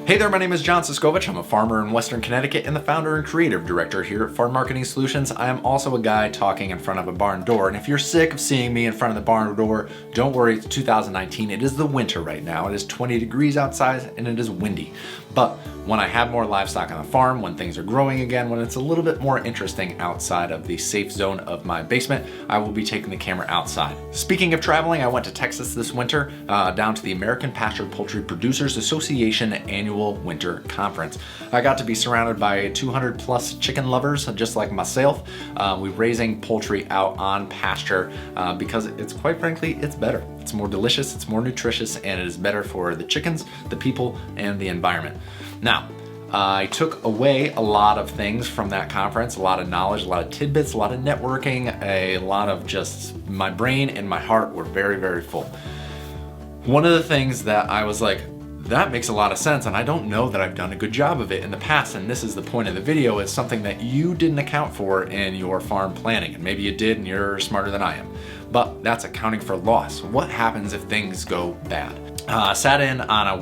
Hey there, my name is John Siskovich. I'm a farmer in Western Connecticut and the founder and creative director here at Farm Marketing Solutions. I am also a guy talking in front of a barn door. And if you're sick of seeing me in front of the barn door, don't worry, it's 2019. It is the winter right now. It is 20 degrees outside and it is windy. But when I have more livestock on the farm, when things are growing again, when it's a little bit more interesting outside of the safe zone of my basement, I will be taking the camera outside. Speaking of traveling, I went to Texas this winter, down to the American Pastured Poultry Producers Association annual winter conference. I got to be surrounded by 200 plus chicken lovers, just like myself. We're raising poultry out on pasture because it's, quite frankly, it's better. It's more delicious, it's more nutritious, and it is better for the chickens, the people, and the environment. Now, I took away a lot of things from that conference, a lot of knowledge, a lot of tidbits, a lot of networking, a lot of just my brain and my heart were very, very full. One of the things that I was like, that makes a lot of sense, and I don't know that I've done a good job of it in the past, and this is the point of the video, is something that you didn't account for in your farm planning, and maybe you did and you're smarter than I am, but that's accounting for loss. What happens if things go bad? Sat in on a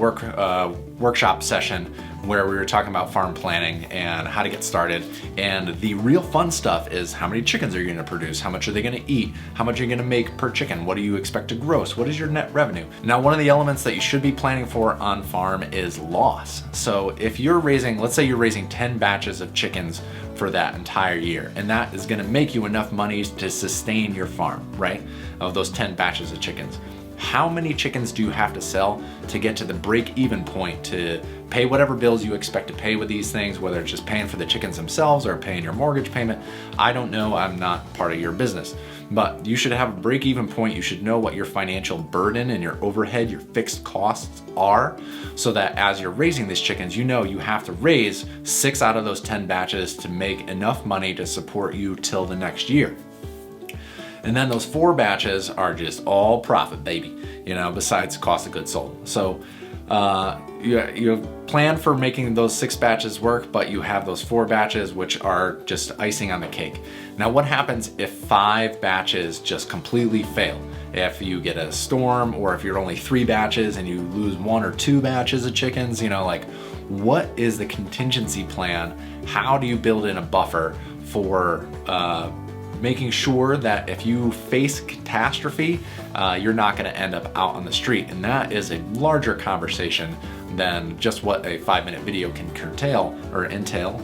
workshop session where we were talking about farm planning and how to get started, and the real fun stuff is how many chickens are you going to produce, how much are they going to eat, how much are you going to make per chicken, what do you expect to gross, what is your net revenue. Now, one of the elements that you should be planning for on farm is loss. So if you're raising, let's say you're raising 10 batches of chickens for that entire year, and that is going to make you enough money to sustain your farm, right, of those 10 batches of chickens. How many chickens do you have to sell to get to the break-even point to pay whatever bills you expect to pay with these things, whether it's just paying for the chickens themselves or paying your mortgage payment? I don't know, I'm not part of your business. But you should have a break-even point. You should know what your financial burden and your overhead, your fixed costs are, so that as you're raising these chickens, you know you have to raise 6 out of those 10 batches to make enough money to support you till the next year. And then those 4 batches are just all profit, baby, you know, besides cost of goods sold. So you plan for making those 6 batches work, but you have those 4 batches, which are just icing on the cake. Now, what happens if 5 batches just completely fail? If you get a storm, or if you're only 3 batches and you lose 1 or 2 batches of chickens, you know, like, what is the contingency plan? How do you build in a buffer for making sure that if you face catastrophe, you're not going to end up out on the street? And that is a larger conversation than just what a 5-minute video can curtail or entail.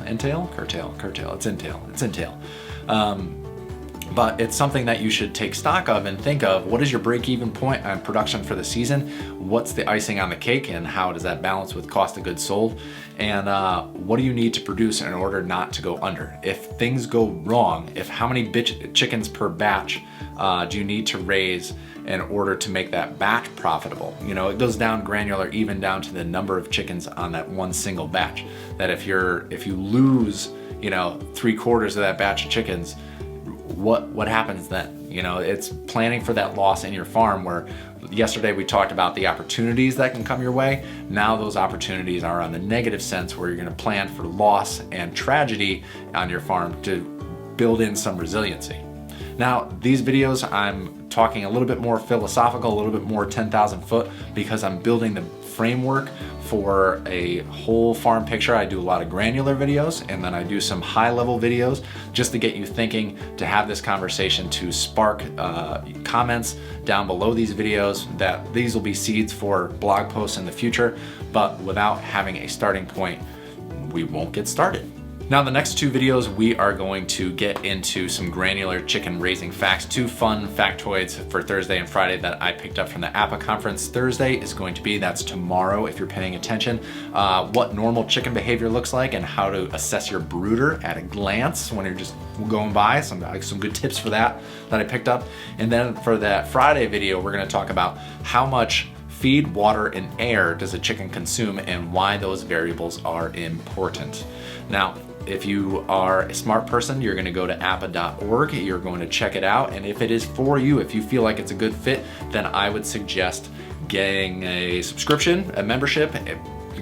But it's something that you should take stock of and think of. What is your break-even point on production for the season? What's the icing on the cake, and how does that balance with cost of goods sold? And what do you need to produce in order not to go under? If things go wrong, how many chickens per batch do you need to raise in order to make that batch profitable? You know, it goes down granular, even down to the number of chickens on that one single batch. That if you lose, you know, 3/4 of that batch of chickens, what happens then? You know, it's planning for that loss in your farm, where yesterday we talked about the opportunities that can come your way. Now those opportunities are on the negative sense, where you're going to plan for loss and tragedy on your farm to build in some resiliency. Now, these videos, I'm talking a little bit more philosophical, a little bit more 10,000 foot, because I'm building the framework for a whole farm picture. I do a lot of granular videos, and then I do some high-level videos just to get you thinking, to have this conversation, to spark comments down below these videos, that these will be seeds for blog posts in the future. But without having a starting point, we won't get started. Now, the next 2 videos, we are going to get into some granular chicken raising facts, 2 fun factoids for Thursday and Friday that I picked up from the APPPA conference. Thursday is going to be, that's tomorrow if you're paying attention, what normal chicken behavior looks like and how to assess your brooder at a glance when you're just going by. Some good tips for that I picked up. And then for that Friday video, we're going to talk about how much feed, water, and air does a chicken consume and why those variables are important. Now, if you are a smart person, you're going to go to APPPA.org, you're going to check it out, and if it is for you, if you feel like it's a good fit, then I would suggest getting a subscription, a membership,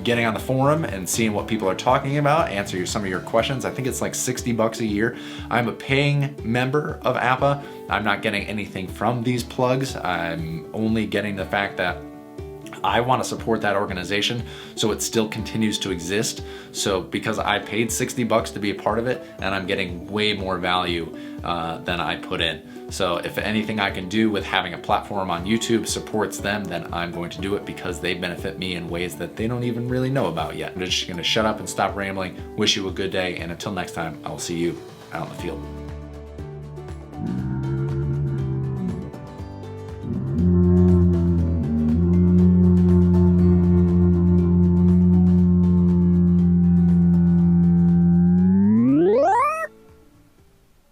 getting on the forum and seeing what people are talking about, answer some of your questions. I think it's like $60 a year. I'm a paying member of APPPA. I'm not getting anything from these plugs. I'm only getting the fact that I want to support that organization so it still continues to exist. So because I paid $60 to be a part of it, and I'm getting way more value than I put in. So if anything I can do with having a platform on YouTube supports them, then I'm going to do it because they benefit me in ways that they don't even really know about yet. I'm just gonna shut up and stop rambling, wish you a good day, and until next time, I will see you out in the field.